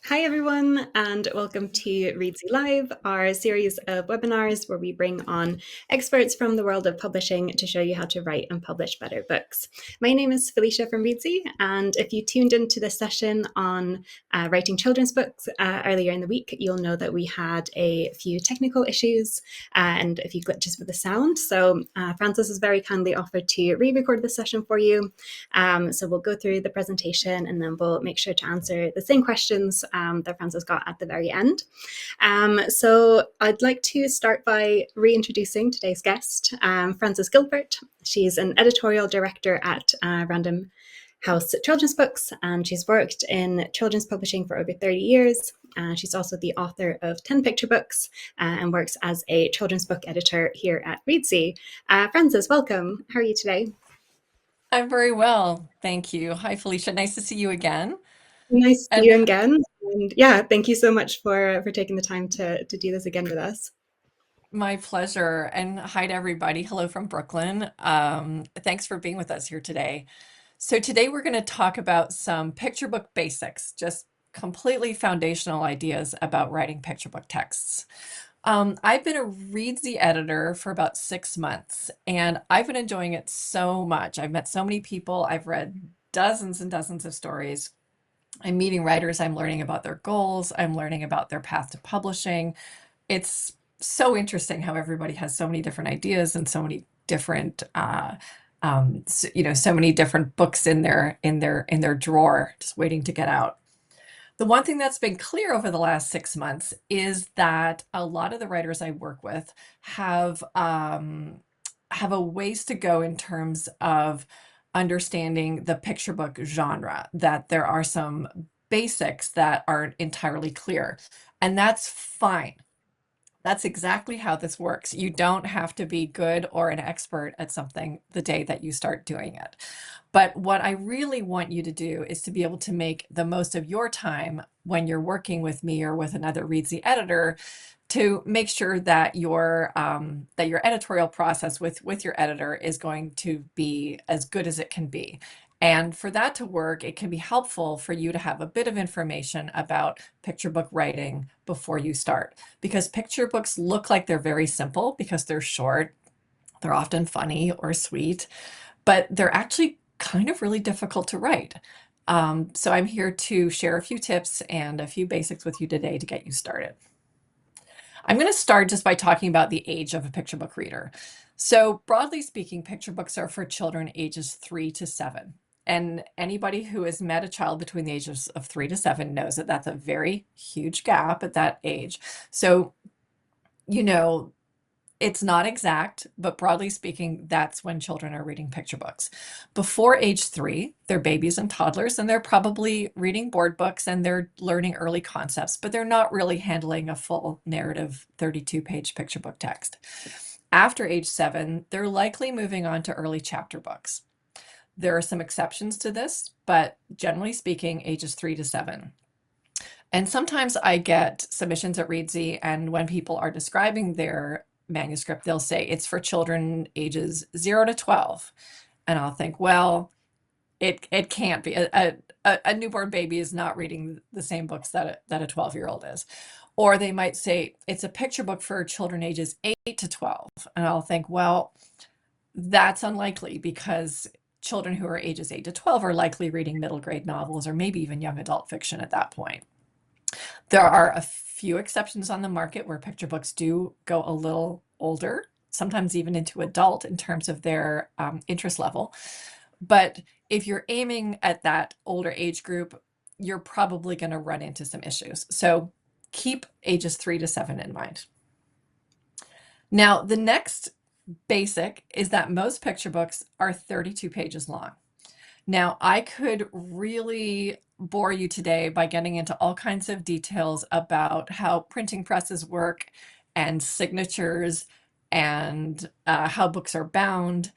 Hi, everyone, and welcome to Reedsy Live, our series of webinars where we bring on experts from the world of publishing to show you how to write and publish better books. My name is Felicia from Reedsy, and if you tuned into this session on writing children's books earlier in the week, you'll know that we had a few technical issues and a few glitches with the sound. So Frances has very kindly offered to re-record this session for you. So we'll go through the presentation and then we'll make sure to answer the same questions that Frances got at the very end. So I'd like to start by reintroducing today's guest, Frances Gilbert. She's an editorial director at Random House Children's Books, and she's worked in children's publishing for over 30 years. She's also the author of 10 picture books and works as a children's book editor here at Reedsy. Frances, welcome. How are you today? I'm very well, thank you. Hi, Felicia. Nice to see you again. Nice to see And you again. And yeah, thank you so much for taking the time to do this again with us. my pleasure. And hi to everybody. Hello from Brooklyn. Thanks for being with us here today. So today we're going to talk about some picture book basics, just completely foundational ideas about writing picture book texts. I've been a Reedsy editor for about 6 months, and I've been enjoying it so much. I've met so many people. I've read dozens and dozens of stories. I'm meeting writers, I'm learning about their goals, I'm learning about their path to publishing. It's so interesting how everybody has so many different ideas and so many different so many different books in their drawer just waiting to get out. The one thing that's been clear over the last 6 months is that a lot of the writers I work with have a ways to go in terms of understanding the picture book genre, that there are some basics that aren't entirely clear. And that's fine. That's exactly how this works. You don't have to be good or an expert at something the day that you start doing it. But what I really want you to do is to be able to make the most of your time when you're working with me or with another Reedsy editor, to make sure that your editorial process with your editor is going to be as good as it can be. And for that to work, it can be helpful for you to have a bit of information about picture book writing before you start, because picture books look like they're very simple because they're short, they're often funny or sweet, but they're actually kind of really difficult to write. So I'm here to share a few tips and a few basics with you today to get you started. I'm going to start just by talking about the age of a picture book reader. So broadly speaking, picture books are for children ages 3 to 7. And anybody who has met a child between the ages of 3 to 7 knows that that's a very huge gap at that age. So, you know, it's not exact, but broadly speaking, that's when children are reading picture books. Before age 3, they're babies and toddlers, and they're probably reading board books and they're learning early concepts, but they're not really handling a full narrative 32-page picture book text. After age 7, they're likely moving on to early chapter books. There are some exceptions to this, but generally speaking, ages 3 to 7. And sometimes I get submissions at Reedsy, and when people are describing their manuscript, they'll say it's for children ages 0 to 12. And I'll think, well, it can't be. A newborn baby is not reading the same books that a 12-year-old is. Or they might say it's a picture book for children ages 8 to 12. And I'll think, well, that's unlikely because children who are ages 8 to 12 are likely reading middle grade novels or maybe even young adult fiction at that point. There are a few exceptions on the market where picture books do go a little older, sometimes even into adult in terms of their interest level. But if you're aiming at that older age group, you're probably going to run into some issues. So keep ages 3 to 7 in mind. Now, the next basic is that most picture books are 32 pages long. Now, I could really bore you today by getting into all kinds of details about how printing presses work and signatures and how books are bound.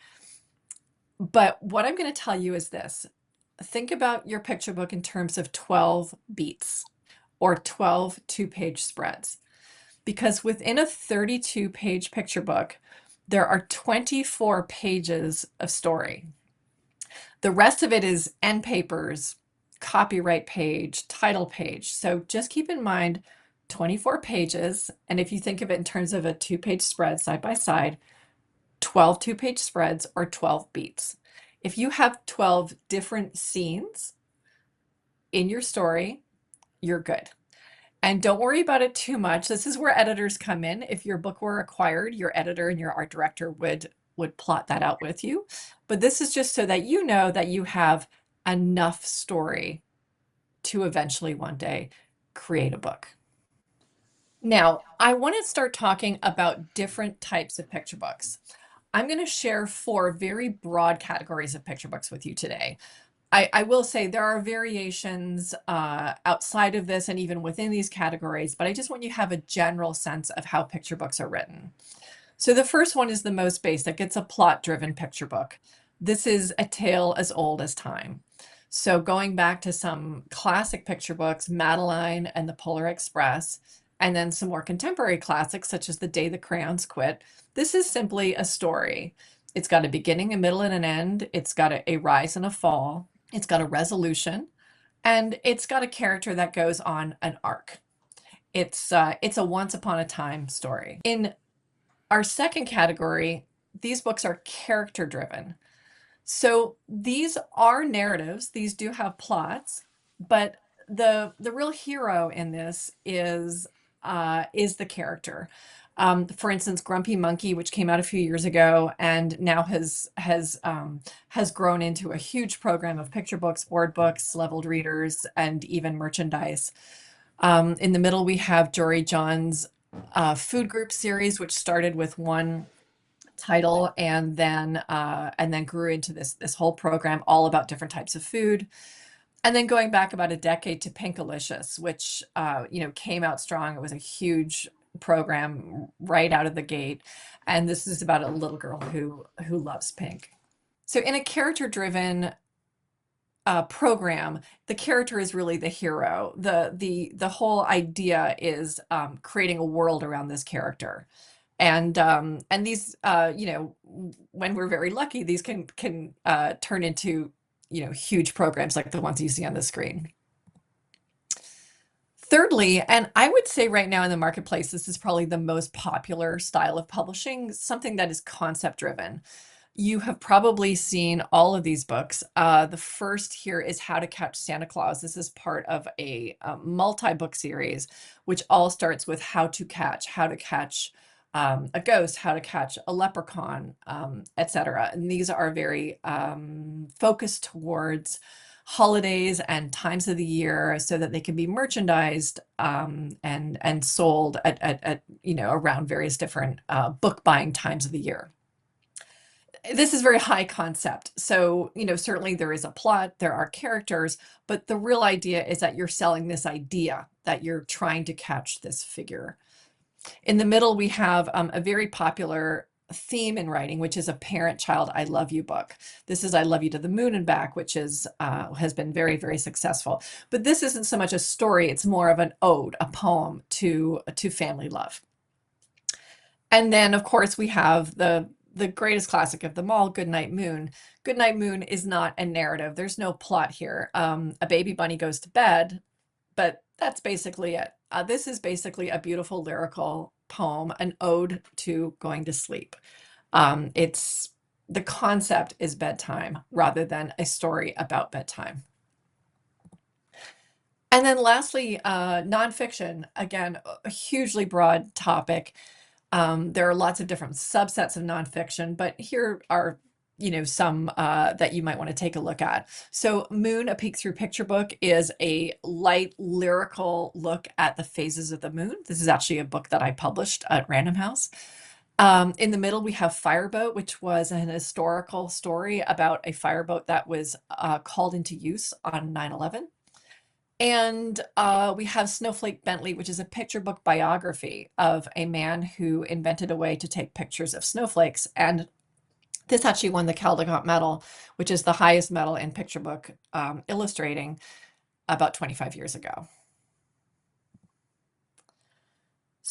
But what I'm going to tell you is this. Think about your picture book in terms of 12 beats or 12 two-page spreads, because within a 32-page picture book, there are 24 pages of story. The rest of it is end papers copyright page, title page. So just keep in mind 24 pages. And if you think of it in terms of a 2-page spread side by side, 12 2-page spreads or 12 beats. If you have 12 different scenes in your story, you're good. And don't worry about it too much. This is where editors come in. If your book were acquired, your editor and your art director would plot that out with you. But this is just so that you know that you have enough story to eventually one day create a book. Now, I want to start talking about different types of picture books. I'm going to share 4 very broad categories of picture books with you today. I will say there are variations outside of this and even within these categories, but I just want you to have a general sense of how picture books are written. So the first one is the most basic. It's a plot-driven picture book. This is a tale as old as time. So going back to some classic picture books, Madeline and the Polar Express, and then some more contemporary classics such as The Day the Crayons Quit, this is simply a story. It's got a beginning, a middle, and an end. It's got a rise and a fall. It's got a resolution, and it's got a character that goes on an arc. It's a once upon a time story. In our second category, these books are character driven. So these are narratives. These do have plots, but the real hero in this is the character. For instance, Grumpy Monkey, which came out a few years ago and now has grown into a huge program of picture books, board books, leveled readers, and even merchandise. In the middle, we have Jory John's food group series, which started with one title and then grew into this whole program all about different types of food. And then going back about a decade to Pinkalicious, which came out strong. It was a huge program right out of the gate, and this is about a little girl who loves pink. So in a character-driven program, the character is really the hero. The whole idea is creating a world around this character. And these, when we're very lucky, these can turn into, huge programs like the ones you see on the screen. Thirdly, and I would say right now in the marketplace, this is probably the most popular style of publishing, something that is concept driven. You have probably seen all of these books. The first here is How to Catch Santa Claus. This is part of a multi-book series, which all starts with how to catch a ghost, how to catch a leprechaun, etc. And these are very focused towards holidays and times of the year so that they can be merchandised and sold at around various different book buying times of the year. This is very high concept. So, certainly there is a plot, there are characters, but the real idea is that you're selling this idea that you're trying to catch this figure. In the middle, we have a very popular theme in writing, which is a parent-child I love you book. This is I Love You to the Moon and Back, which has been very, very successful. But this isn't so much a story, it's more of an ode, a poem to family love. And then, of course, we have the greatest classic of them all, Goodnight Moon. Goodnight Moon is not a narrative. There's no plot here. A baby bunny goes to bed, but that's basically it. This is basically a beautiful lyrical poem, an ode to going to sleep. The concept is bedtime rather than a story about bedtime. And then lastly, nonfiction, again, a hugely broad topic. There are lots of different subsets of nonfiction, but here are some that you might want to take a look at. So Moon, A Peek Through Picture Book is a light lyrical look at the phases of the moon. This is actually a book that I published at Random House. In the middle, we have Fireboat, which was an historical story about a fireboat that was called into use on 9/11. And we have Snowflake Bentley, which is a picture book biography of a man who invented a way to take pictures of snowflakes. And this actually won the Caldecott Medal, which is the highest medal in picture book illustrating, about 25 years ago.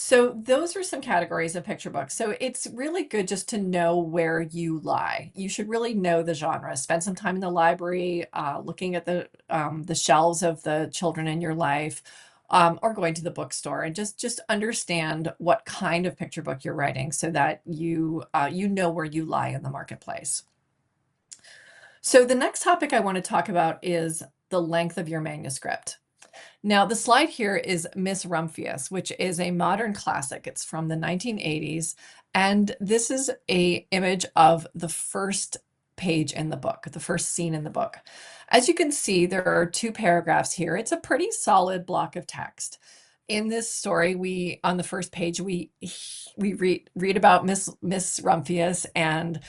So those are some categories of picture books. So it's really good just to know where you lie. You should really know the genre. Spend some time in the library, looking at the shelves of the children in your life, or going to the bookstore, and just understand what kind of picture book you're writing, so that you know where you lie in the marketplace. So the next topic I want to talk about is the length of your manuscript. Now, the slide here is Miss Rumphius, which is a modern classic. It's from the 1980s, and this is a image of the first page in the book, the first scene in the book. As you can see, there are 2 paragraphs here. It's a pretty solid block of text. In this story, on the first page, we read about Miss Rumphius and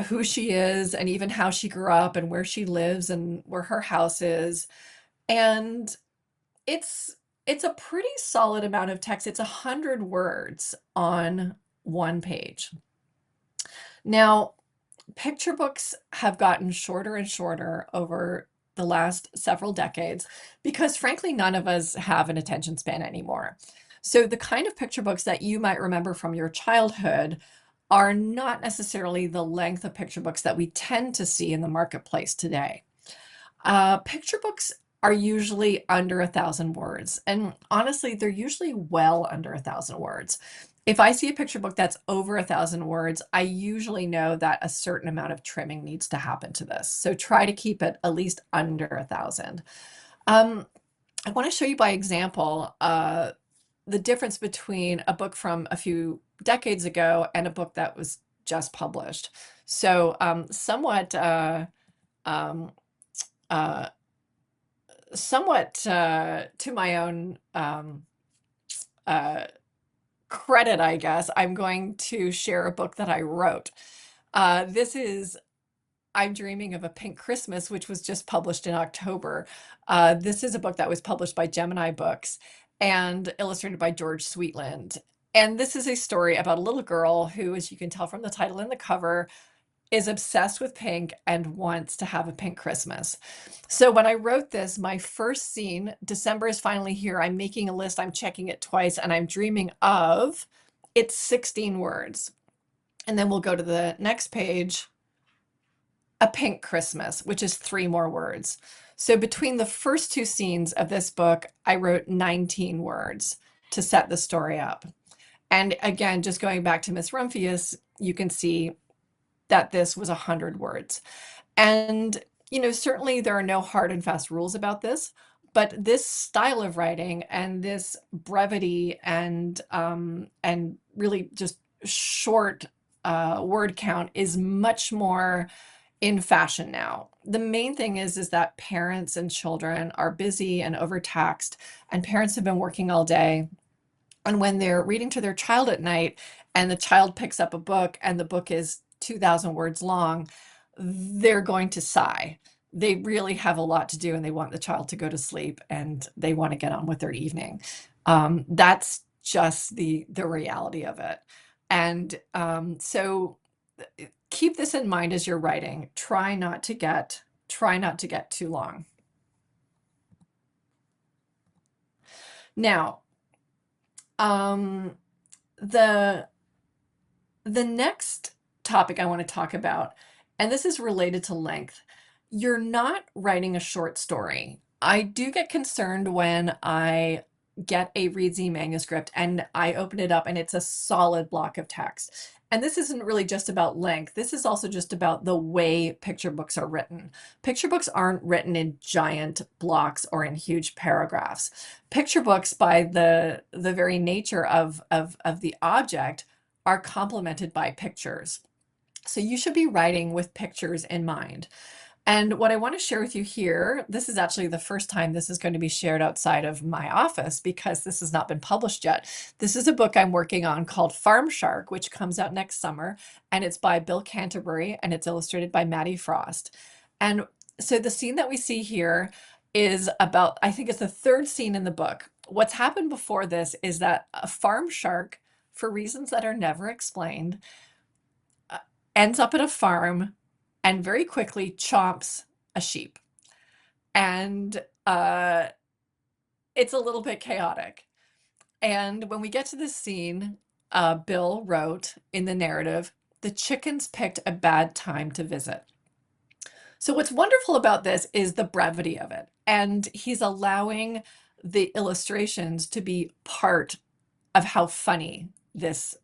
who she is, and even how she grew up and where she lives and where her house is. And it's a pretty solid amount of text. It's 100 words on 1 page. Now, picture books have gotten shorter and shorter over the last several decades because, frankly, none of us have an attention span anymore. So the kind of picture books that you might remember from your childhood are not necessarily the length of picture books that we tend to see in the marketplace today. Picture books are usually under 1,000 words, and honestly, they're usually well under 1,000 words. If I see a picture book that's over 1,000 words, I usually know that a certain amount of trimming needs to happen to this. So try to keep it at least under 1,000. I want to show you by example the difference between a book from a few decades ago and a book that was just published. So um, uh, somewhat to my own uh, credit, I guess, I'm going to share a book that I wrote. This is I'm Dreaming of a Pink Christmas, which was just published in October. This is a book that was published by Gemini Books and illustrated by George Sweetland. And this is a story about a little girl who, as you can tell from the title and the cover, is obsessed with pink and wants to have a pink Christmas. So when I wrote this, my first scene, December is finally here. I'm making a list, I'm checking it twice, and I'm dreaming of, it's 16 words. And then we'll go to the next page, a pink Christmas, which is 3 more words. So between the first 2 scenes of this book, I wrote 19 words to set the story up. And again, just going back to Miss Rumphius, you can see that this was 100 words. And, certainly there are no hard and fast rules about this, but this style of writing and this brevity and really just short word count is much more in fashion now. The main thing is that parents and children are busy and overtaxed, and parents have been working all day. And when they're reading to their child at night and the child picks up a book and the book is 2,000 words long, they're going to sigh. They really have a lot to do and they want the child to go to sleep and they want to get on with their evening. That's just the reality of it. And so keep this in mind as you're writing. Try not to get too long. Now, the next topic I want to talk about, and this is related to length. You're not writing a short story. I do get concerned when I get a Reedsy manuscript and I open it up and it's a solid block of text. And this isn't really just about length. This is also just about the way picture books are written. Picture books aren't written in giant blocks or in huge paragraphs. Picture books, by the very nature of the object, are complemented by pictures. So you should be writing with pictures in mind. And what I want to share with you here, this is actually the first time this is going to be shared outside of my office because this has not been published yet. This is a book I'm working on called Farm Shark, which comes out next summer, and it's by Bill Canterbury and it's illustrated by Maddie Frost. And so the scene that we see here is about, I think it's the 3rd scene in the book. What's happened before this is that a farm shark, for reasons that are never explained, ends up at a farm and very quickly chomps a sheep. And it's a little bit chaotic. And when we get to this scene, Bill wrote in the narrative, "The chickens picked a bad time to visit." So what's wonderful about this is the brevity of it. And he's allowing the illustrations to be part of how funny this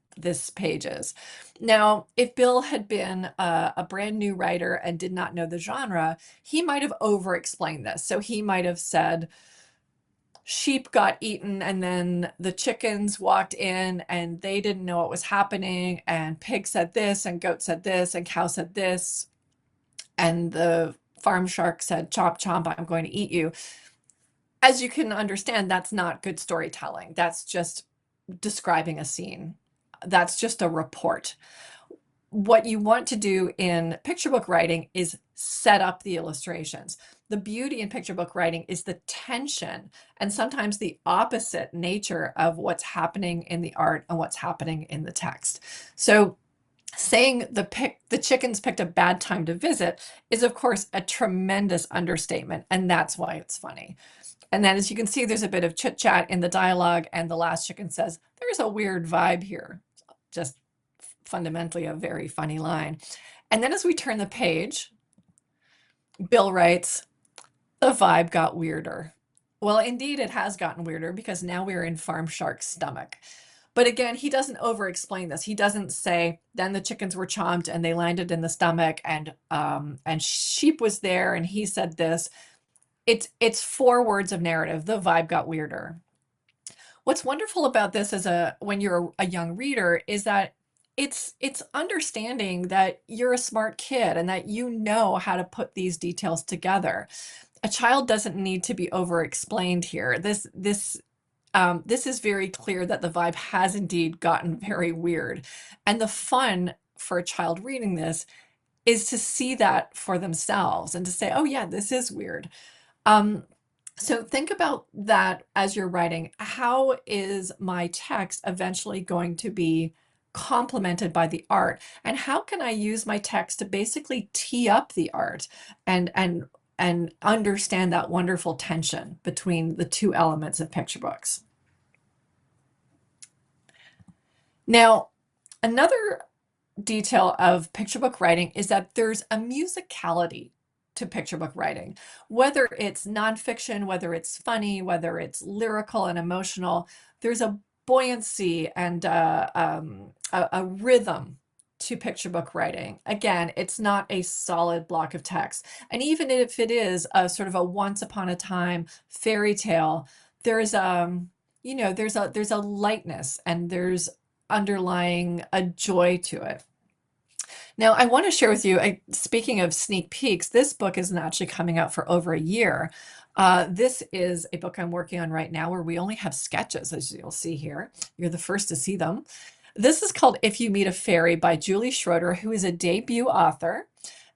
page is. Now, if Bill had been a brand new writer and did not know the genre, he might have over-explained this. So he might have said, sheep got eaten and then the chickens walked in and they didn't know what was happening, and pig said this and goat said this and cow said this, and the farm shark said, "Chomp, chomp, I'm going to eat you." As you can understand, that's not good storytelling. That's just describing a scene. That's just a report. What you want to do in picture book writing is set up the illustrations. The beauty in picture book writing is the tension and sometimes the opposite nature of what's happening in the art and what's happening in the text. So saying the chickens picked a bad time to visit is, of course, a tremendous understatement, and that's why it's funny. And then, as you can see, there's a bit of chit chat in the dialogue, and the last chicken says, "There's a weird vibe here." Just fundamentally a very funny line. And then as we turn the page, Bill writes, "The vibe got weirder." Well, indeed, it has gotten weirder because now we're in Farm Shark's stomach. But again, he doesn't over-explain this. He doesn't say, then the chickens were chomped and they landed in the stomach, and sheep was there and he said this. It's 4 words of narrative. The vibe got weirder. What's wonderful about this when you're a young reader is that it's understanding that you're a smart kid and that you know how to put these details together. A child doesn't need to be over-explained here. This is very clear that the vibe has indeed gotten very weird. And the fun for a child reading this is to see that for themselves and to say, oh yeah, this is weird. So think about that as you're writing. How is my text eventually going to be complemented by the art? And how can I use my text to basically tee up the art and understand that wonderful tension between the 2 elements of picture books? Now, another detail of picture book writing is that there's a musicality to picture book writing. Whether it's nonfiction, whether it's funny, whether it's lyrical and emotional, there's a buoyancy and a rhythm to picture book writing. Again, it's not a solid block of text. And even if it is a sort of a once upon a time fairy tale, there's there's a lightness and there's underlying a joy to it. Now, I want to share with you, speaking of sneak peeks, this book isn't actually coming out for over a year. This is a book I'm working on right now where we only have sketches, as you'll see here. You're the first to see them. This is called If You Meet a Fairy by Julie Schroeder, who is a debut author,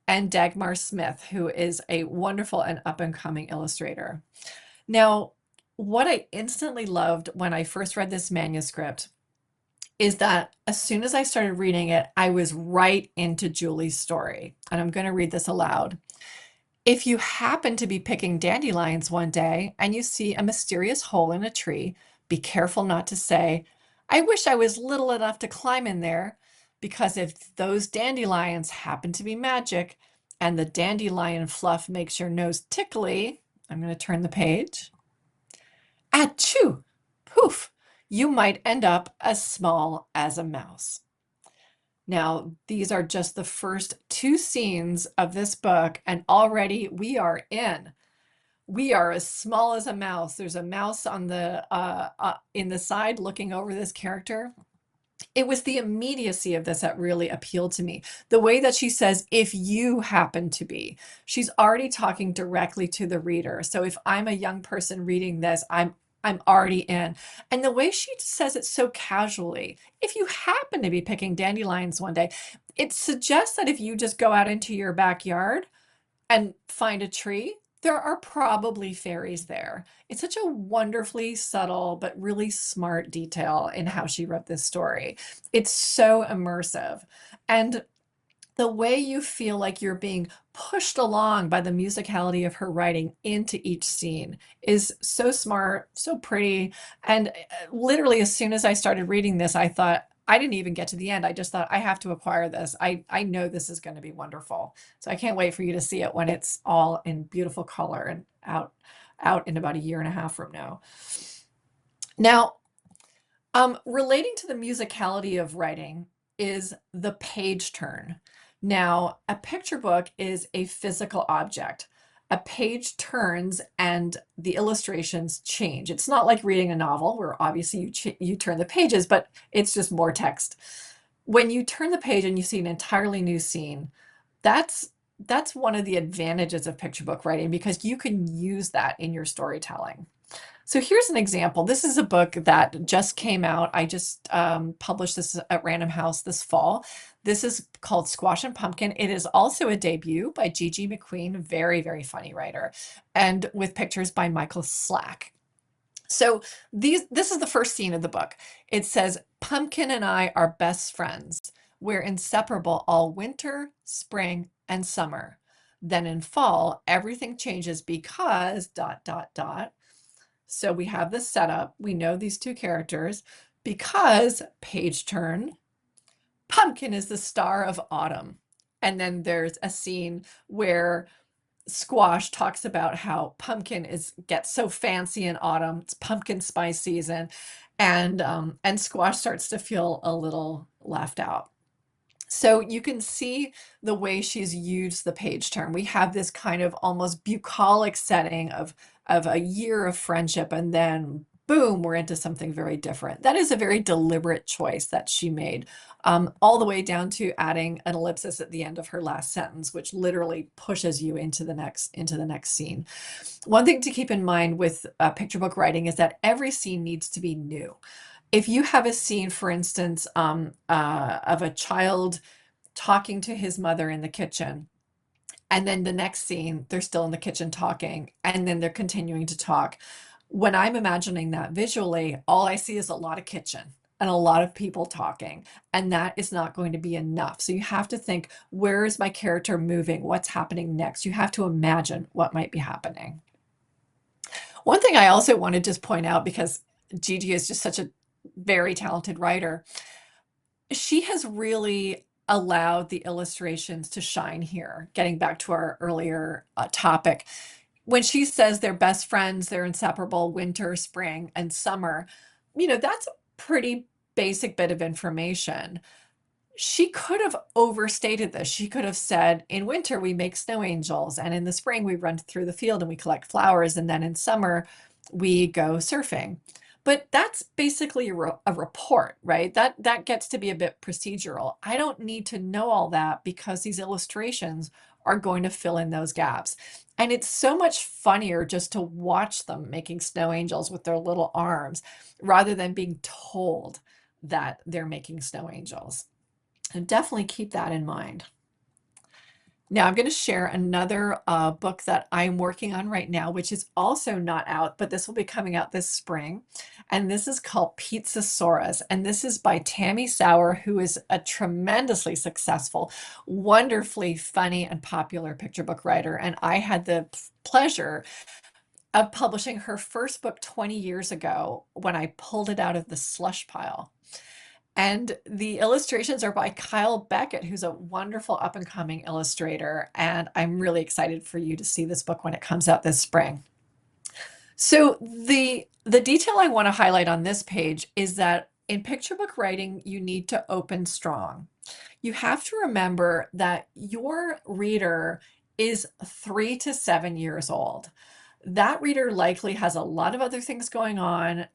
and Dagmar Smith, who is a wonderful and up-and-coming illustrator. Now, what I instantly loved when I first read this manuscript is that as soon as I started reading it, I was right into Julie's story. And I'm going to read this aloud. "If you happen to be picking dandelions one day and you see a mysterious hole in a tree, be careful not to say, 'I wish I was little enough to climb in there,' because if those dandelions happen to be magic and the dandelion fluff makes your nose tickly," I'm going to turn the page, "achoo, poof, you might end up as small as a mouse." Now, these are just the first 2 scenes of this book, and already we are in. We are as small as a mouse. There's a mouse on the in the side looking over this character. It was the immediacy of this that really appealed to me. The way that she says, "if you happen to be," she's already talking directly to the reader. So if I'm a young person reading this, I'm already in. And the way she says it so casually, "if you happen to be picking dandelions one day," it suggests that if you just go out into your backyard and find a tree, there are probably fairies there. It's such a wonderfully subtle but really smart detail in how she wrote this story. It's so immersive. And the way you feel like you're being pushed along by the musicality of her writing into each scene is so smart, so pretty. And literally, as soon as I started reading this, I thought, I didn't even get to the end. I just thought, I have to acquire this. I know this is going to be wonderful. So I can't wait for you to see it when it's all in beautiful color and out in about a year and a half from now. Now, relating to the musicality of writing is the page turn. Now, a picture book is a physical object. A page turns and the illustrations change. It's not like reading a novel where obviously you turn the pages, but it's just more text. When you turn the page and you see an entirely new scene, that's one of the advantages of picture book writing because you can use that in your storytelling. So here's an example. This is a book that just came out. I just published this at Random House this fall. This is called Squash and Pumpkin. It is also a debut by Gigi McQueen, very, very funny writer, and with pictures by Michael Slack. So this is the first scene of the book. It says, Pumpkin and I are best friends. We're inseparable all winter, spring, and summer. Then in fall, everything changes because ... So we have this setup. We know these two characters because page turn, Pumpkin is the star of autumn. And then there's a scene where Squash talks about how Pumpkin gets so fancy in autumn. It's pumpkin spice season. And Squash starts to feel a little left out. So you can see the way she's used the page turn. We have this kind of almost bucolic setting of a year of friendship, and then boom, we're into something very different. That is a very deliberate choice that she made, all the way down to adding an ellipsis at the end of her last sentence, which literally pushes you into the next scene. One thing to keep in mind with picture book writing is that every scene needs to be new. If you have a scene, for instance, of a child talking to his mother in the kitchen, and then the next scene, they're still in the kitchen talking, and then they're continuing to talk. When I'm imagining that visually, all I see is a lot of kitchen and a lot of people talking, and that is not going to be enough. So you have to think, where is my character moving? What's happening next? You have to imagine what might be happening. One thing I also want to just point out, because Gigi is just such a very talented writer, she has really allowed the illustrations to shine here. Getting back to our earlier topic, when she says they're best friends, they're inseparable, winter, spring, and summer, that's a pretty basic bit of information. She could have overstated this. She could have said, in winter, we make snow angels, and in the spring, we run through the field and we collect flowers, and then in summer, we go surfing. But that's basically a report, right? That gets to be a bit procedural. I don't need to know all that because these illustrations are going to fill in those gaps. And it's so much funnier just to watch them making snow angels with their little arms rather than being told that they're making snow angels. And definitely keep that in mind. Now, I'm going to share another book that I'm working on right now, which is also not out, but this will be coming out this spring. And this is called Pizzasaurus. And this is by Tammy Sauer, who is a tremendously successful, wonderfully funny and popular picture book writer. And I had the pleasure of publishing her first book 20 years ago when I pulled it out of the slush pile. And the illustrations are by Kyle Beckett, who's a wonderful up-and-coming illustrator. And I'm really excited for you to see this book when it comes out this spring. So the detail I want to highlight on this page is that in picture book writing, you need to open strong. You have to remember that your reader is 3 to 7 years old. That reader likely has a lot of other things going on,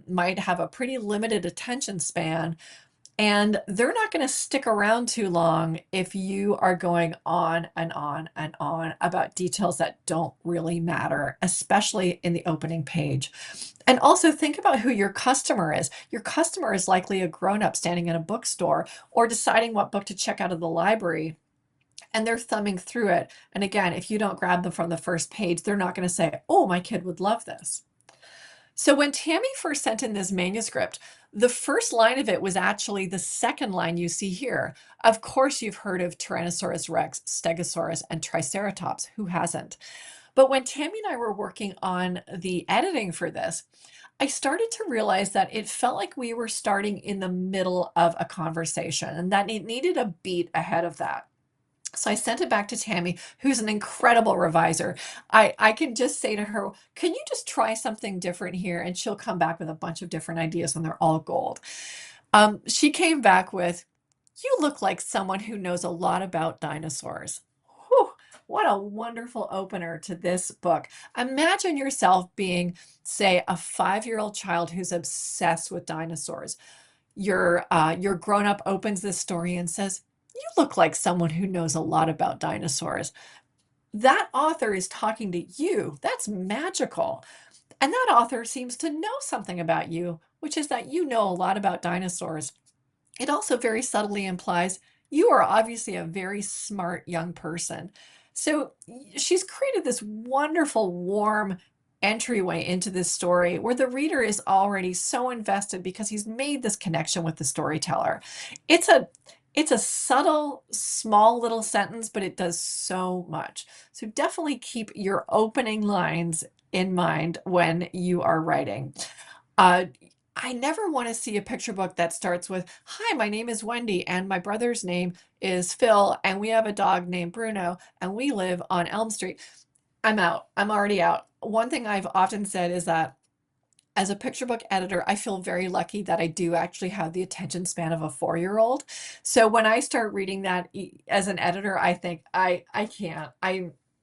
might have a pretty limited attention span, and they're not going to stick around too long if you are going on and on and on about details that don't really matter, especially in the opening page. And also think about who your customer is. Your customer is likely a grown-up standing in a bookstore or deciding what book to check out of the library, and they're thumbing through it. And again, if you don't grab them from the first page, they're not going to say, oh, my kid would love this. So when Tammy first sent in this manuscript, the first line of it was actually the second line you see here. Of course, you've heard of Tyrannosaurus Rex, Stegosaurus, and Triceratops. Who hasn't? But when Tammy and I were working on the editing for this, I started to realize that it felt like we were starting in the middle of a conversation and that it needed a beat ahead of that. So I sent it back to Tammy, who's an incredible reviser. I can just say to her, can you just try something different here? And she'll come back with a bunch of different ideas and they're all gold. She came back with, you look like someone who knows a lot about dinosaurs. Whew, what a wonderful opener to this book. Imagine yourself being, say, a 5-year-old child who's obsessed with dinosaurs. Your grown-up opens this story and says, you look like someone who knows a lot about dinosaurs. That author is talking to you. That's magical. And that author seems to know something about you, which is that you know a lot about dinosaurs. It also very subtly implies you are obviously a very smart young person. So she's created this wonderful, warm entryway into this story where the reader is already so invested because he's made this connection with the storyteller. It's a it's a subtle, small little sentence, but it does so much. So definitely keep your opening lines in mind when you are writing. Uh, I never want to see a picture book that starts with, hi, my name is Wendy, and my brother's name is Phil, and we have a dog named Bruno, and we live on Elm Street. I'm out. I'm already out. One thing I've often said is that as a picture book editor, I feel very lucky that I do actually have the attention span of a 4-year-old. So when I start reading that as an editor, I think I can't.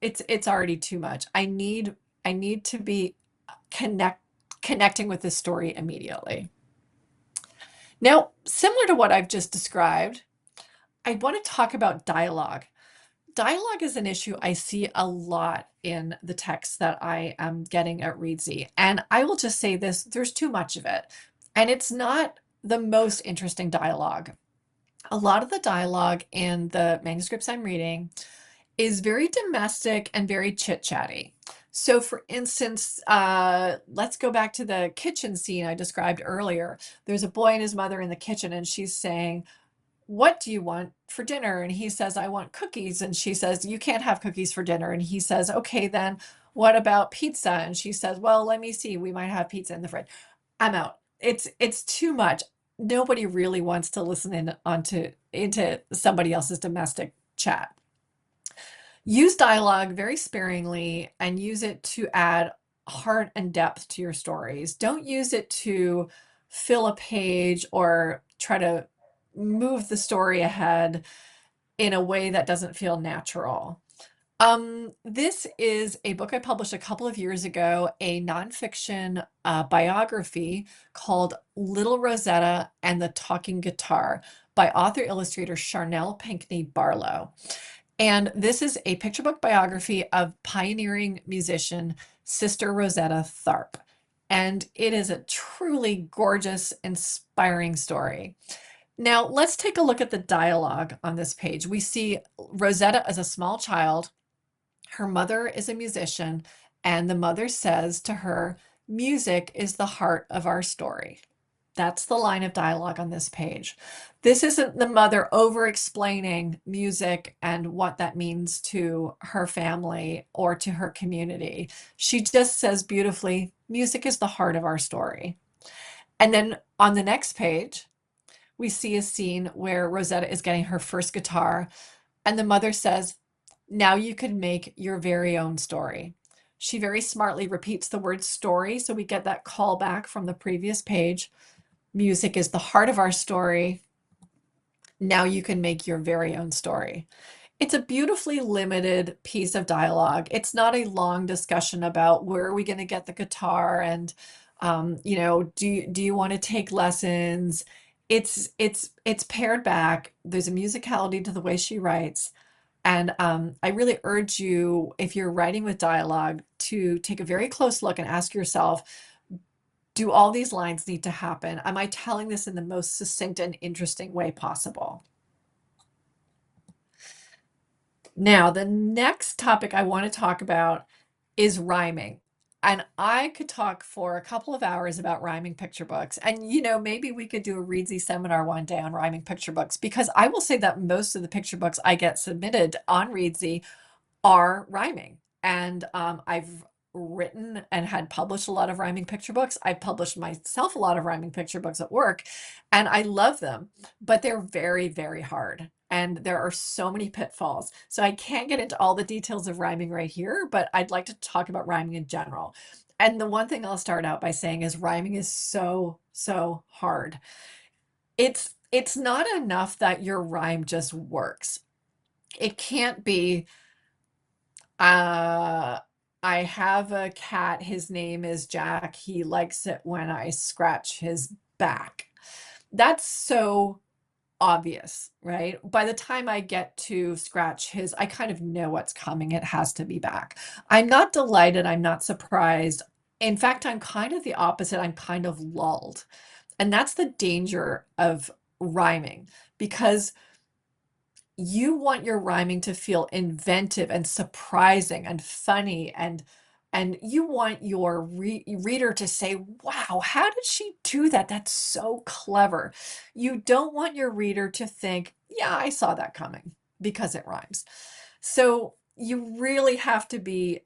It's already too much. I need to be connecting with this story immediately. Now, similar to what I've just described, I want to talk about dialogue. Dialogue is an issue I see a lot in the text that I am getting at Reedsy. And I will just say this, there's too much of it. And it's not the most interesting dialogue. A lot of the dialogue in the manuscripts I'm reading is very domestic and very chit-chatty. So for instance, let's go back to the kitchen scene I described earlier. There's a boy and his mother in the kitchen, and she's saying, what do you want for dinner? And he says, I want cookies. And she says, you can't have cookies for dinner. And he says, okay, then what about pizza? And she says, well, let me see. We might have pizza in the fridge. I'm out. It's too much. Nobody really wants to listen into somebody else's domestic chat. Use dialogue very sparingly and use it to add heart and depth to your stories. Don't use it to fill a page or try to move the story ahead in a way that doesn't feel natural. This is a book I published a couple of years ago, a nonfiction biography called Little Rosetta and the Talking Guitar by author-illustrator Charnel Pinckney Barlow. And this is a picture book biography of pioneering musician Sister Rosetta Tharpe. And it is a truly gorgeous, inspiring story. Now, let's take a look at the dialogue on this page. We see Rosetta as a small child. Her mother is a musician, and the mother says to her, music is the heart of our story. That's the line of dialogue on this page. This isn't the mother over-explaining music and what that means to her family or to her community. She just says beautifully, music is the heart of our story. And then on the next page, we see a scene where Rosetta is getting her first guitar, and the mother says, now you can make your very own story. She very smartly repeats the word story, so we get that call back from the previous page. Music is the heart of our story. Now you can make your very own story. It's a beautifully limited piece of dialogue. It's not a long discussion about where are we going to get the guitar and do you want to take lessons? It's pared back. There's a musicality to the way she writes. And I really urge you, if you're writing with dialogue, to take a very close look and ask yourself, do all these lines need to happen? Am I telling this in the most succinct and interesting way possible? Now, the next topic I want to talk about is rhyming. And I could talk for a couple of hours about rhyming picture books. And, maybe we could do a Reedsy seminar one day on rhyming picture books, because I will say that most of the picture books I get submitted on Reedsy are rhyming. And I've written and had published a lot of rhyming picture books. I've published myself a lot of rhyming picture books at work, and I love them, but they're very, very hard. And there are so many pitfalls. So I can't get into all the details of rhyming right here, but I'd like to talk about rhyming in general. And the one thing I'll start out by saying is rhyming is so, so hard. It's not enough that your rhyme just works. It can't be uh, I have a cat. His name is Jack. He likes it when I scratch his back. That's so obvious, right? By the time I get to scratch his, I kind of know what's coming. It has to be back. I'm not delighted. I'm not surprised. In fact, I'm kind of the opposite. I'm kind of lulled. And that's the danger of rhyming, because you want your rhyming to feel inventive and surprising and funny, and you want your reader to say, wow, how did she do that? That's so clever. You don't want your reader to think, yeah, I saw that coming, because it rhymes. So you really have to be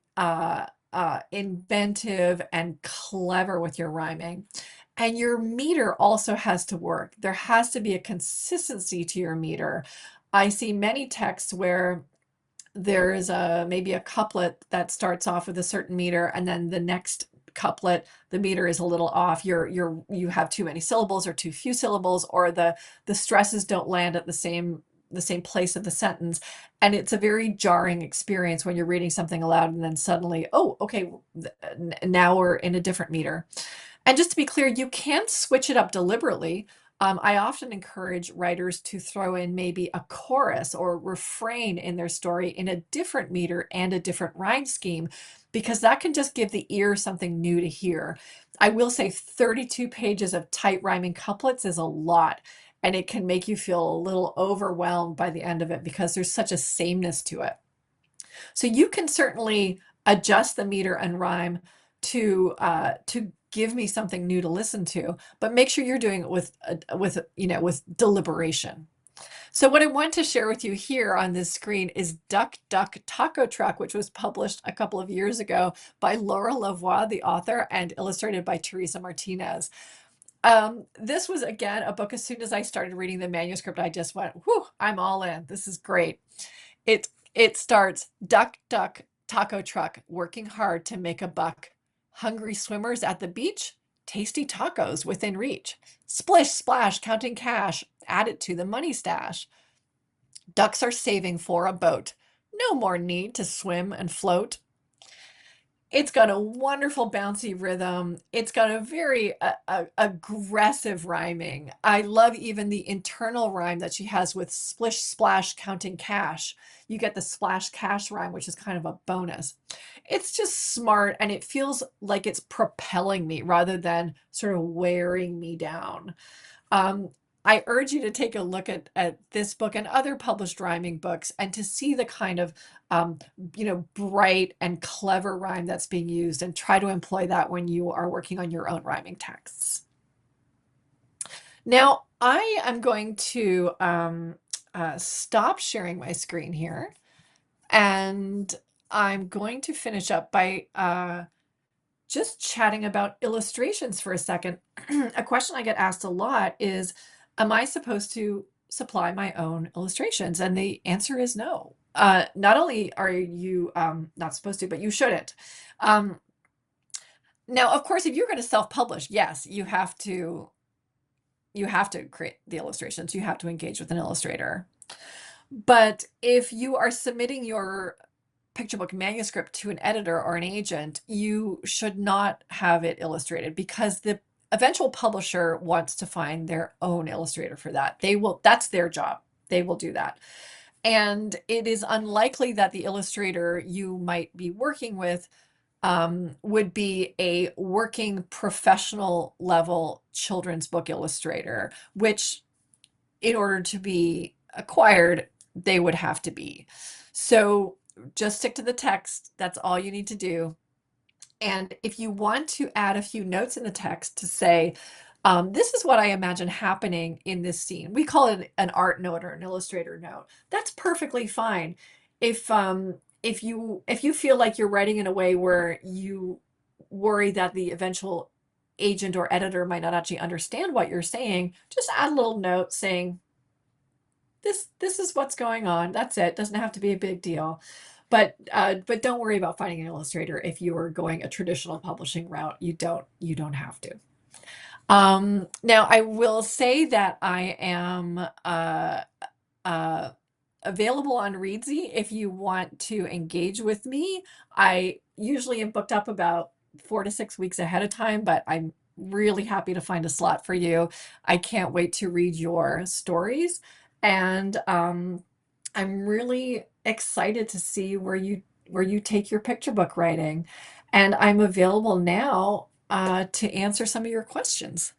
inventive and clever with your rhyming. And your meter also has to work. There has to be a consistency to your meter. I see many texts where there's maybe a couplet that starts off with a certain meter, and then the next couplet, the meter is a little off. You have too many syllables or too few syllables, or the stresses don't land at the same place of the sentence. And it's a very jarring experience when you're reading something aloud and then suddenly, oh, okay, now we're in a different meter. And just to be clear, you can switch it up deliberately. I often encourage writers to throw in maybe a chorus or refrain in their story in a different meter and a different rhyme scheme, because that can just give the ear something new to hear. I will say 32 pages of tight rhyming couplets is a lot, and it can make you feel a little overwhelmed by the end of it because there's such a sameness to it. So you can certainly adjust the meter and rhyme to give me something new to listen to, but make sure you're doing it with deliberation. So what I want to share with you here on this screen is Duck Duck Taco Truck, which was published a couple of years ago by Laura Lavoie, the author, and illustrated by Teresa Martinez. This was, again, a book. As soon as I started reading the manuscript, I just went, whew, I'm all in. This is great. It starts, duck, duck, taco truck, working hard to make a buck. Hungry swimmers at the beach, tasty tacos within reach. Splish, splash, counting cash, add it to the money stash. Ducks are saving for a boat. No more need to swim and float. It's got a wonderful bouncy rhythm. It's got a very aggressive rhyming. I love even the internal rhyme that she has with splish, splash, counting cash. You get the splash cash rhyme, which is kind of a bonus. It's just smart, and it feels like it's propelling me rather than sort of wearing me down. Um, I urge you to take a look at this book and other published rhyming books, and to see the kind of bright and clever rhyme that's being used, and try to employ that when you are working on your own rhyming texts. Now, I am going to stop sharing my screen here, and I'm going to finish up by just chatting about illustrations for a second. A question I get asked a lot is, am I supposed to supply my own illustrations? And the answer is no. Not only are you not supposed to, but you shouldn't. Now, of course, if you're going to self-publish, yes, you have to create the illustrations. You have to engage with an illustrator. But if you are submitting your picture book manuscript to an editor or an agent, you should not have it illustrated, because the eventual publisher wants to find their own illustrator for that. That's their job. They will do that. And it is unlikely that the illustrator you might be working with would be a working professional level children's book illustrator, which, in order to be acquired, they would have to be. So just stick to the text. That's all you need to do. And if you want to add a few notes in the text to say, this is what I imagine happening in this scene. We call it an art note or an illustrator note. That's perfectly fine. If you feel like you're writing in a way where you worry that the eventual agent or editor might not actually understand what you're saying, just add a little note saying, this is what's going on. That's it. Doesn't have to be a big deal. But don't worry about finding an illustrator if you are going a traditional publishing route. You don't have to. Now I will say that I am uh, available on Reedsy if you want to engage with me. I usually am booked up about 4 to 6 weeks ahead of time, but I'm really happy to find a slot for you. I can't wait to read your stories, and I'm really excited to see where you take your picture book writing. And I'm available now to answer some of your questions.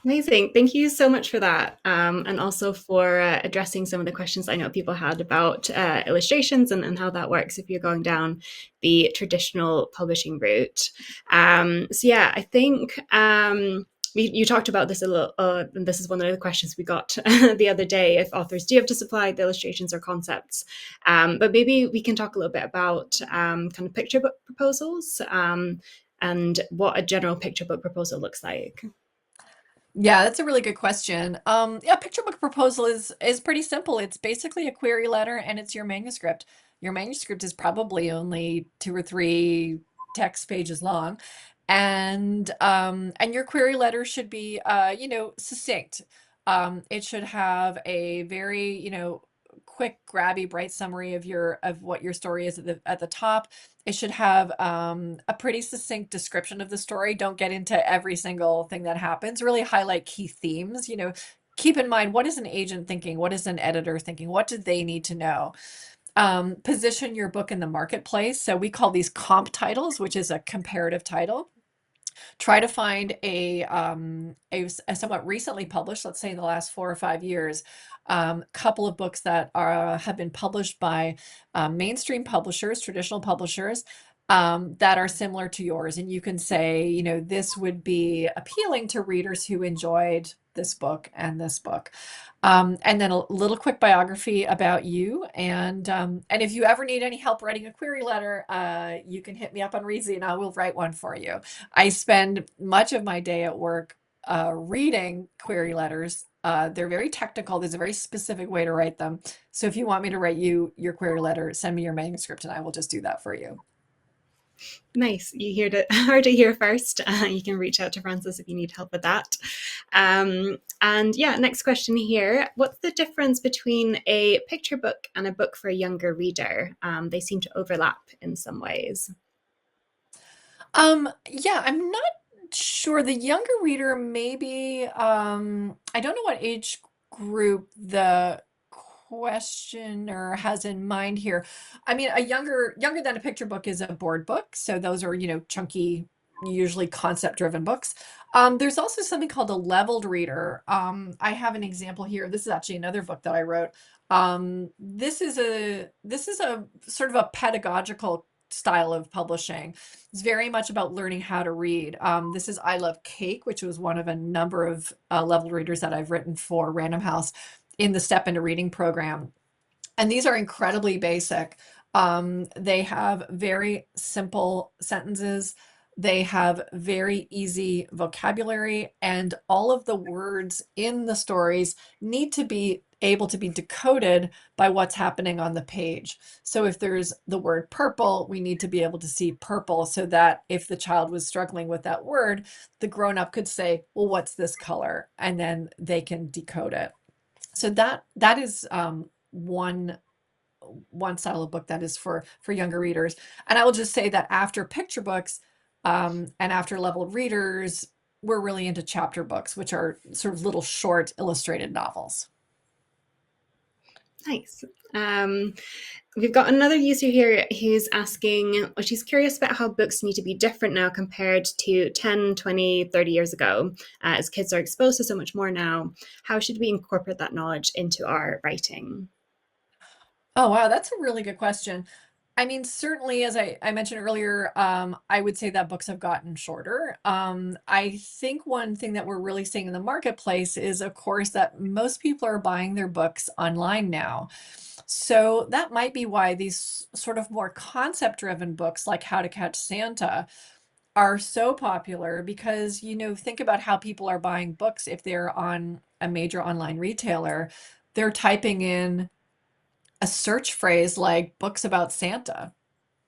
Amazing. Thank you so much for that. And also for addressing some of the questions I know people had about illustrations and how that works if you're going down the traditional publishing route. So, yeah, I think you talked about this a little, and this is one of the questions we got the other day, if authors do have to supply the illustrations or concepts. But maybe we can talk a little bit about kind of picture book proposals and what a general picture book proposal looks like. Yeah, that's a really good question. Yeah, picture book proposal is pretty simple. It's basically a query letter and it's your manuscript. Your manuscript is probably only 2 or 3 text pages long, and your query letter should be succinct. It should have a very quick, grabby, bright summary of what your story is at the top. It should have a pretty succinct description of the story. Don't get into every single thing that happens. Really highlight key themes. Keep in mind, what is an agent thinking? What is an editor thinking? What do they need to know? Position your book in the marketplace. So we call these comp titles, which is a comparative title. Try to find a somewhat recently published, let's say in the last 4 or 5 years, couple of books that have been published by mainstream publishers, traditional publishers, that are similar to yours. And you can say, this would be appealing to readers who enjoyed this book and this book. And then a little quick biography about you. And if you ever need any help writing a query letter, you can hit me up on Reedsy and I will write one for you. I spend much of my day at work reading query letters. They're very technical. There's a very specific way to write them. So if you want me to write you your query letter, send me your manuscript and I will just do that for you. Nice. Heard it here first. You can reach out to Frances if you need help with that. And yeah, next question here. What's the difference between a picture book and a book for a younger reader? They seem to overlap in some ways. Yeah, I'm not sure. The younger reader, maybe, I don't know what age group the questioner has in mind here. I mean, a younger than a picture book is a board book. So those are, chunky, usually concept-driven books. There's also something called a leveled reader. I have an example here. This is actually another book that I wrote. This is a sort of a pedagogical style of publishing. It's very much about learning how to read. This is I Love Cake, which was one of a number of level readers that I've written for Random House in the Step Into Reading program. And these are incredibly basic. They have very simple sentences. They have very easy vocabulary, and all of the words in the stories need to be able to be decoded by what's happening on the page. So if there's the word purple, we need to be able to see purple so that if the child was struggling with that word, the grown-up could say, well, what's this color? And then they can decode it. So that is one style of book that is for younger readers. And I will just say that after picture books and after leveled readers, we're really into chapter books, which are sort of little short illustrated novels. Nice. We've got another user here who's asking, or she's curious about how books need to be different now compared to 10, 20, 30 years ago. As kids are exposed to so much more now, how should we incorporate that knowledge into our writing? Oh, wow, that's a really good question. I mean, certainly, as I mentioned earlier, I would say that books have gotten shorter. I think one thing that we're really seeing in the marketplace is, of course, that most people are buying their books online now. So that might be why these sort of more concept-driven books like How to Catch Santa are so popular because, think about how people are buying books if they're on a major online retailer. They're typing in a search phrase like books about Santa,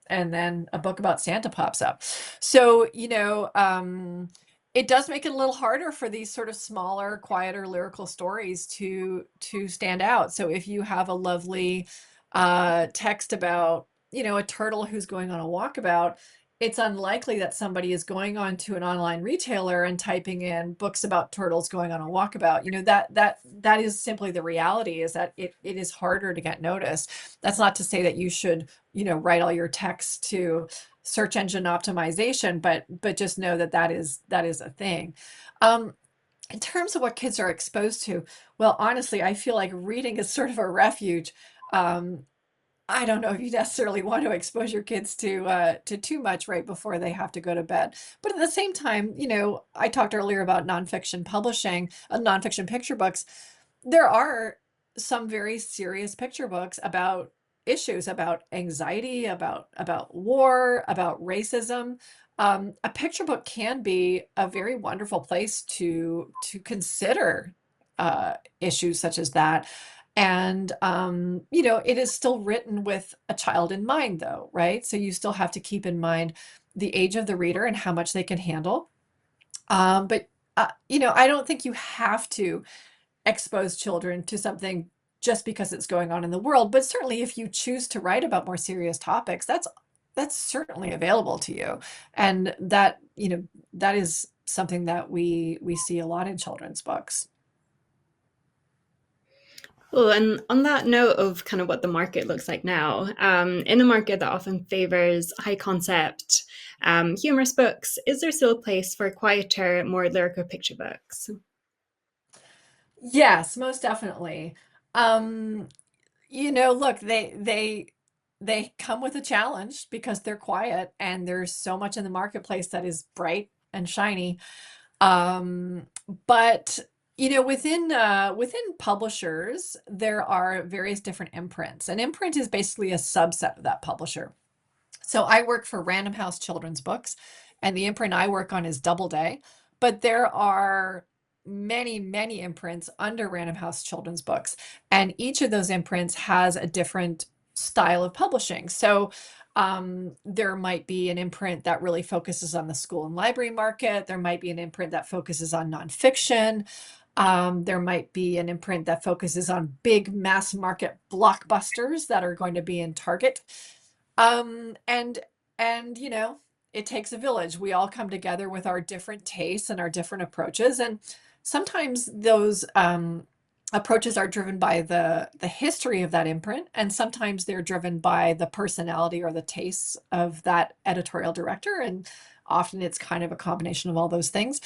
and then a book about Santa pops up. So, it does make it a little harder for these sort of smaller, quieter lyrical stories to stand out. So if you have a lovely text about, a turtle who's going on a walkabout, it's unlikely that somebody is going on to an online retailer and typing in books about turtles going on a walkabout. That is simply the reality, is that it is harder to get noticed. That's not to say that you should, write all your text to search engine optimization, but just know that that is a thing. In terms of what kids are exposed to, well, honestly, I feel like reading is sort of a refuge. Um, I don't know if you necessarily want to expose your kids to too much right before they have to go to bed. But at the same time, I talked earlier about nonfiction publishing, nonfiction picture books. There are some very serious picture books about issues, about anxiety, about war, about racism. A picture book can be a very wonderful place to consider issues such as that. And it is still written with a child in mind, though, right? So you still have to keep in mind the age of the reader and how much they can handle. But I don't think you have to expose children to something just because it's going on in the world. But certainly, if you choose to write about more serious topics, that's certainly available to you, and that is something that we see a lot in children's books. Well, and on that note of kind of what the market looks like now, in a market that often favors high concept, humorous books, is there still a place for quieter, more lyrical picture books? Yes, most definitely. Um, Look, they come with a challenge because they're quiet and there's so much in the marketplace that is bright and shiny. Um, but within publishers, there are various different imprints. An imprint is basically a subset of that publisher. So I work for Random House Children's Books, and the imprint I work on is Doubleday. But there are many, many imprints under Random House Children's Books, and each of those imprints has a different style of publishing. So there might be an imprint that really focuses on the school and library market. There might be an imprint that focuses on nonfiction. There might be an imprint that focuses on big mass market blockbusters that are going to be in Target. Um, and and it takes a village. We all come together with our different tastes and our different approaches, and sometimes those approaches are driven by the history of that imprint, and sometimes they're driven by the personality or the tastes of that editorial director, and often it's kind of a combination of all those things.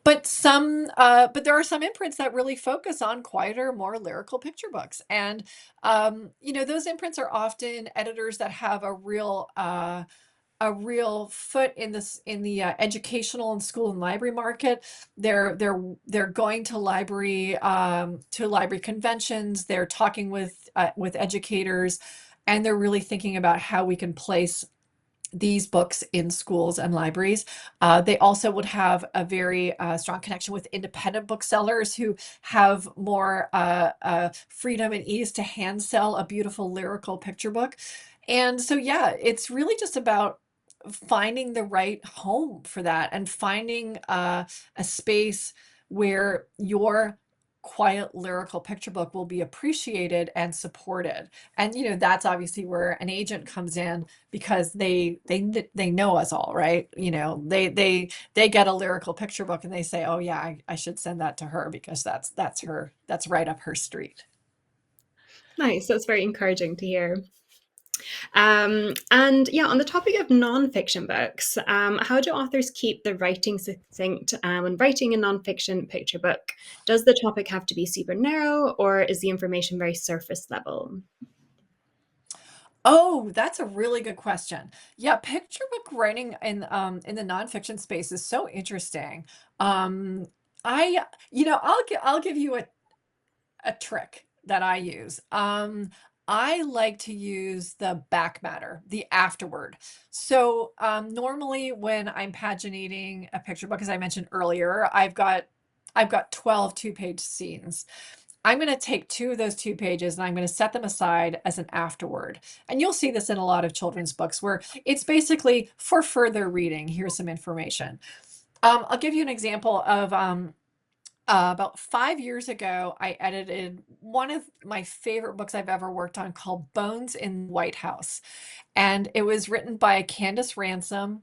But there are some imprints that really focus on quieter, more lyrical picture books, and those imprints are often editors that have a real foot in the educational and school and library market. They're going to library conventions. They're talking with educators, and they're really thinking about how we can place these books in schools and libraries. They also would have a very strong connection with independent booksellers who have more freedom and ease to hand sell a beautiful lyrical picture book. And so, yeah, it's really just about finding the right home for that, and finding a space where your quiet lyrical picture book will be appreciated and supported. And that's obviously where an agent comes in, because they know us all, right? They get a lyrical picture book and they say, oh yeah, I should send that to her because that's right up her street. Nice, that's very encouraging to hear. And yeah, on the topic of nonfiction books, how do authors keep the writing succinct when writing a nonfiction picture book? Does the topic have to be super narrow, or is the information very surface level? Oh, that's a really good question. Yeah, picture book writing in the nonfiction space is so interesting. Um, I'll give you a trick that I use. I like to use the back matter, the afterword. So normally when I'm paginating a picture book, as I mentioned earlier, I've got 12 two-page scenes. I'm going to take two of those 2 pages and I'm going to set them aside as an afterword. And you'll see this in a lot of children's books where it's basically for further reading. Here's some information. I'll give you an example of about 5 years ago, I edited one of my favorite books I've ever worked on called Bones in the White House. And it was written by Candace Ransom.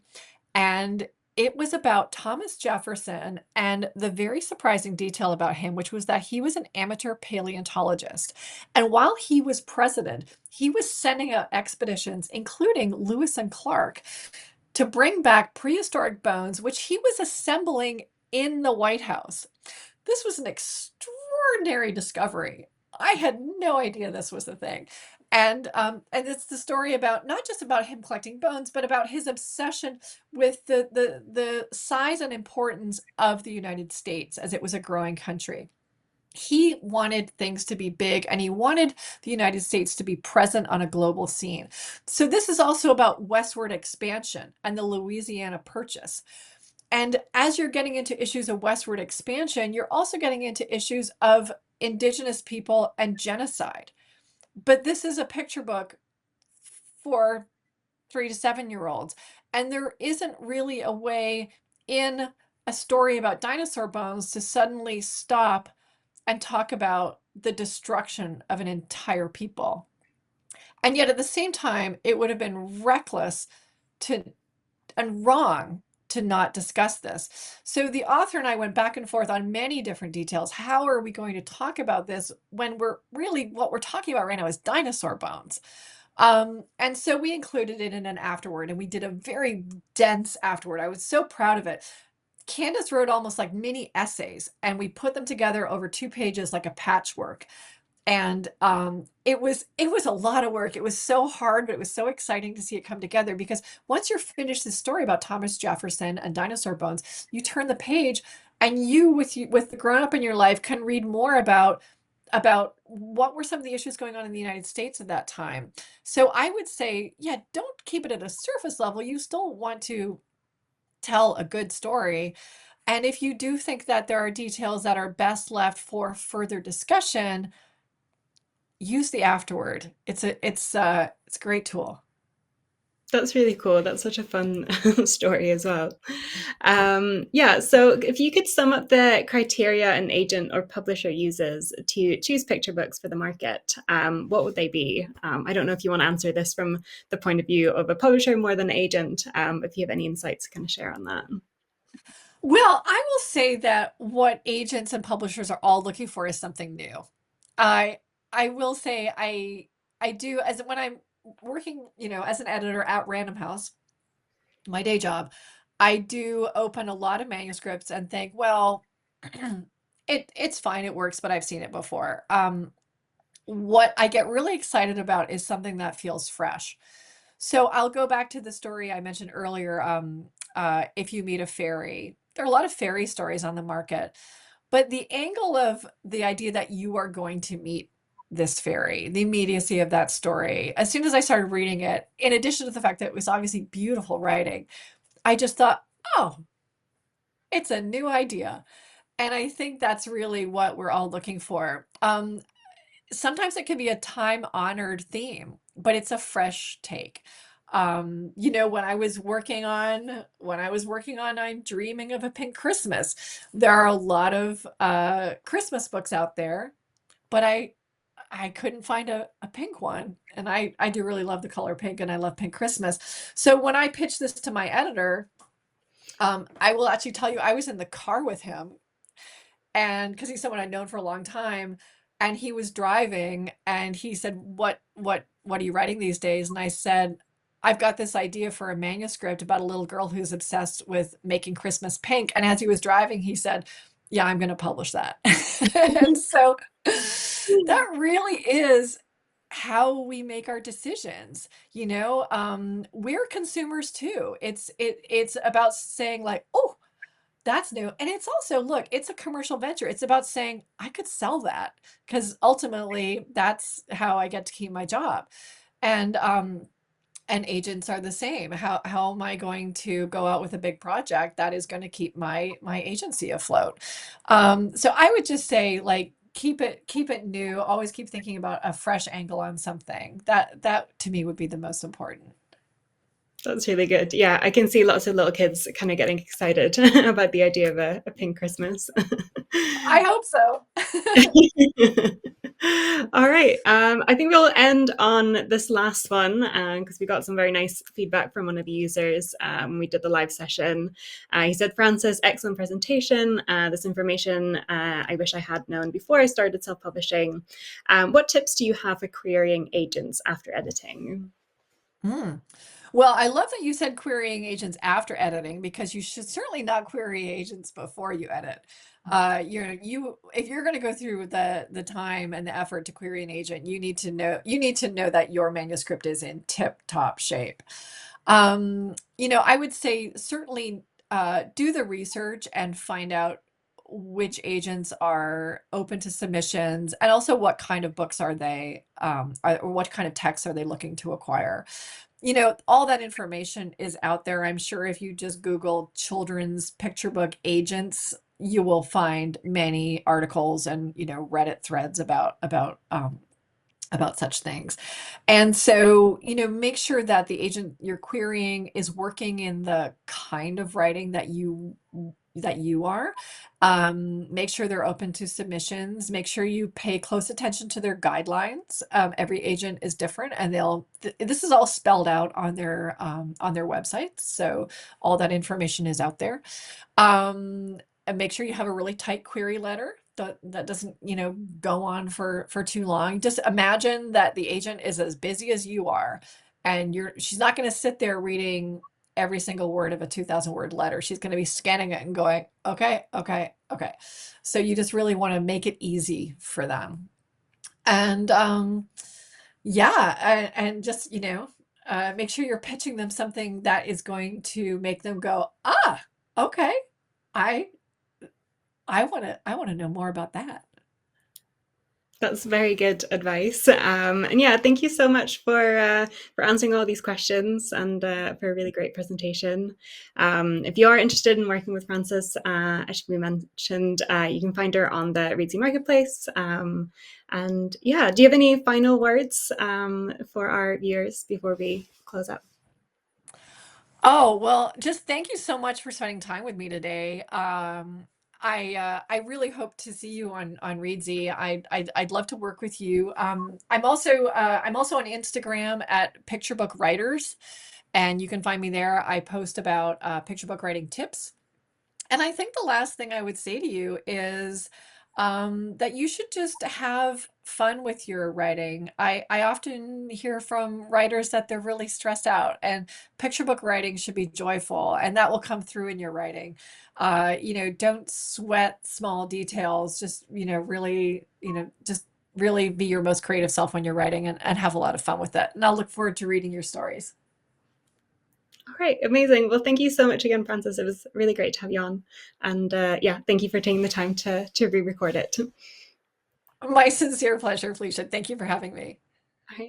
And it was about Thomas Jefferson and the very surprising detail about him, which was that he was an amateur paleontologist. And while he was president, he was sending out expeditions, including Lewis and Clark, to bring back prehistoric bones, which he was assembling in the White House. This was an extraordinary discovery. I had no idea this was a thing. And it's the story about not just about him collecting bones, but about his obsession with the size and importance of the United States as it was a growing country. He wanted things to be big and he wanted the United States to be present on a global scene. So this is also about westward expansion and the Louisiana Purchase. And as you're getting into issues of westward expansion, you're also getting into issues of indigenous people and genocide. But this is a picture book for 3 to 7 year olds. And there isn't really a way in a story about dinosaur bones to suddenly stop and talk about the destruction of an entire people. And yet at the same time, it would have been reckless to and wrong to not discuss this. So the author and I went back and forth on many different details. How are we going to talk about this when what we're talking about right now is dinosaur bones? And so we included it in an afterword and we did a very dense afterword. I was so proud of it. Candace wrote almost like mini essays and we put them together over 2 pages like a patchwork. And it was a lot of work. It was so hard, but it was so exciting to see it come together because once you're finished this story about Thomas Jefferson and dinosaur bones, you turn the page and with the grown up in your life can read more about what were some of the issues going on in the United States at that time. So I would say, yeah, don't keep it at a surface level. You still want to tell a good story. And if you do think that there are details that are best left for further discussion, use the afterword. It's a great tool. That's really cool. That's such a fun story as well. Yeah, so if you could sum up the criteria an agent or publisher uses to choose picture books for the market, what would they be? I don't know if you want to answer this from the point of view of a publisher more than an agent, if you have any insights to kind of share on that. Well, I will say that what agents and publishers are all looking for is something new. I I will say I do as when I'm working, as an editor at Random House, my day job, I do open a lot of manuscripts and think, well, it's fine, it works, but I've seen it before. What I get really excited about is something that feels fresh. So I'll go back to the story I mentioned earlier. If you meet a fairy, there are a lot of fairy stories on the market, but the angle of the idea that you are going to meet this fairy, the immediacy of that story, as soon as I started reading it, in addition to the fact that it was obviously beautiful writing, I just thought, oh, it's a new idea. And I think that's really what we're all looking for. Sometimes it can be a time-honored theme, but it's a fresh take. When I was working on I'm Dreaming of a Pink Christmas, there are a lot of Christmas books out there, but I couldn't find a pink one. And I do really love the color pink and I love Pink Christmas. So when I pitched this to my editor, I will actually tell you I was in the car with him and because he's someone I'd known for a long time, and he was driving and he said, what are you writing these days? And I said, I've got this idea for a manuscript about a little girl who's obsessed with making Christmas pink. And as he was driving, he said, yeah, I'm going to publish that. And so that really is how we make our decisions. We're consumers too. It's about saying like, oh, that's new. And it's also, look, it's a commercial venture. It's about saying I could sell that because ultimately that's how I get to keep my job. And agents are the same. How am I going to go out with a big project that is going to keep my agency afloat? So I would just say, like, keep it new. Always keep thinking about a fresh angle on something. That to me would be the most important. That's really good. Yeah, I can see lots of little kids kind of getting excited about the idea of a pink Christmas. I hope so. All right. I think we'll end on this last one because we got some very nice feedback from one of the users when we did the live session. He said, Frances, excellent presentation. This information I wish I had known before I started self-publishing. What tips do you have for querying agents after editing? Hmm. Well, I love that you said querying agents after editing because you should certainly not query agents before you edit. If you're going to go through the time and the effort to query an agent, you need to know that your manuscript is in tip-top shape. I would say certainly do the research and find out which agents are open to submissions and also what kind of books are they, or what kind of texts are they looking to acquire. All that information is out there. I'm sure if you just Google children's picture book agents, you will find many articles and, Reddit threads about such things. And so, make sure that the agent you're querying is working in the kind of writing that you are. Make sure they're open to submissions. Make sure you pay close attention to their guidelines. Every agent is different, and this is all spelled out on their websites. So all that information is out there. And make sure you have a really tight query letter that doesn't, go on for too long. Just imagine that the agent is as busy as you are, and she's not going to sit there reading every single word of a 2,000 word letter. She's going to be scanning it and going, okay, okay, okay. So you just really want to make it easy for them. And yeah, and just, make sure you're pitching them something that is going to make them go, ah, okay, I I want to know more about that. That's very good advice. And yeah, thank you so much for answering all these questions and for a really great presentation. If you are interested in working with Frances, as we mentioned, you can find her on the Reedsy Marketplace. And yeah, do you have any final words for our viewers before we close up? Oh, well, just thank you so much for spending time with me today. I really hope to see you on Reedsy. I'd love to work with you. I'm also on Instagram at Picture Book Writers, and you can find me there. I post about picture book writing tips. And I think the last thing I would say to you is that you should just have fun with your writing. I often hear from writers that they're really stressed out, and picture book writing should be joyful, and that will come through in your writing. Don't sweat small details. Just, just really be your most creative self when you're writing and have a lot of fun with it. And I'll look forward to reading your stories. All right, amazing. Well, thank you so much again, Frances. It was really great to have you on. And yeah, thank you for taking the time to re record it. All My sincere pleasure, Felicia. Thank you for having me. right.